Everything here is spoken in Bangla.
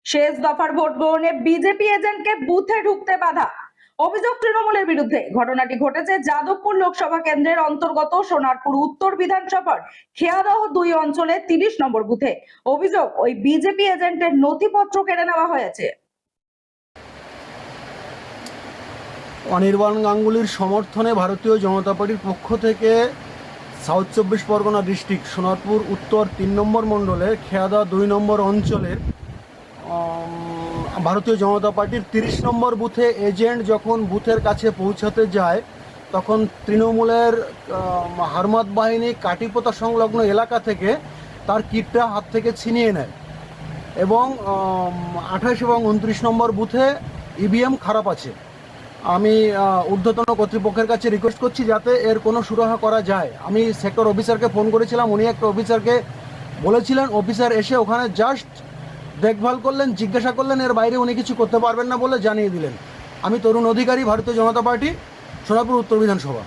শেষ দফার ভোট গ্রহণে বিজেপি এজেন্টকে বুথে ঢুকতে বাধা, অভিযোগ তৃণমূলের বিরুদ্ধে। ঘটনাটি ঘটেছে যাদবপুর লোকসভা কেন্দ্রের অন্তর্গত সোনারপুর উত্তর বিধানসভার খেয়াদহ 2 অঞ্চলে 30 নম্বর বুথে। অভিযোগ, ওই বিজেপি এজেন্টের নথিপত্র কেড়ে নেওয়া হয়েছে। অনির্বাণ গাঙ্গুলির সমর্থনে ভারতীয় জনতা পার্টির পক্ষ থেকে সাউথ 24 পরগনা ডিস্ট্রিক্ট সোনারপুর উত্তর 3 নম্বর মণ্ডলের খেয়াদা 2 নম্বর অঞ্চলের ভারতীয় জনতা পার্টির 30 নম্বর বুথে এজেন্ট যখন বুথের কাছে পৌঁছাতে যায়, তখন তৃণমূলের হারমাত বাহিনী কাটিপোতা সংলগ্ন এলাকা থেকে তার কিটটা হাত থেকে ছিনিয়ে নেয় এবং 28 এবং 29 নম্বর বুথে ইভিএম খারাপ আছে। আমি ঊর্ধ্বতন কর্তৃপক্ষের কাছে রিকোয়েস্ট করছি যাতে এর কোনো সুরাহা করা যায়। আমি সেক্টর অফিসারকে ফোন করেছিলাম, উনি একটা অফিসারকে বলেছিলেন, অফিসার এসে ওখানে জাস্ট দেখভাল করলেন, জিজ্ঞাসা করলেন, এর বাইরে উনি কিছু করতে পারবেন না বলে জানিয়ে দিলেন। আমি তরুণ অধিকারী, ভারতীয় জনতা পার্টি, সোনারপুর উত্তর বিধানসভা।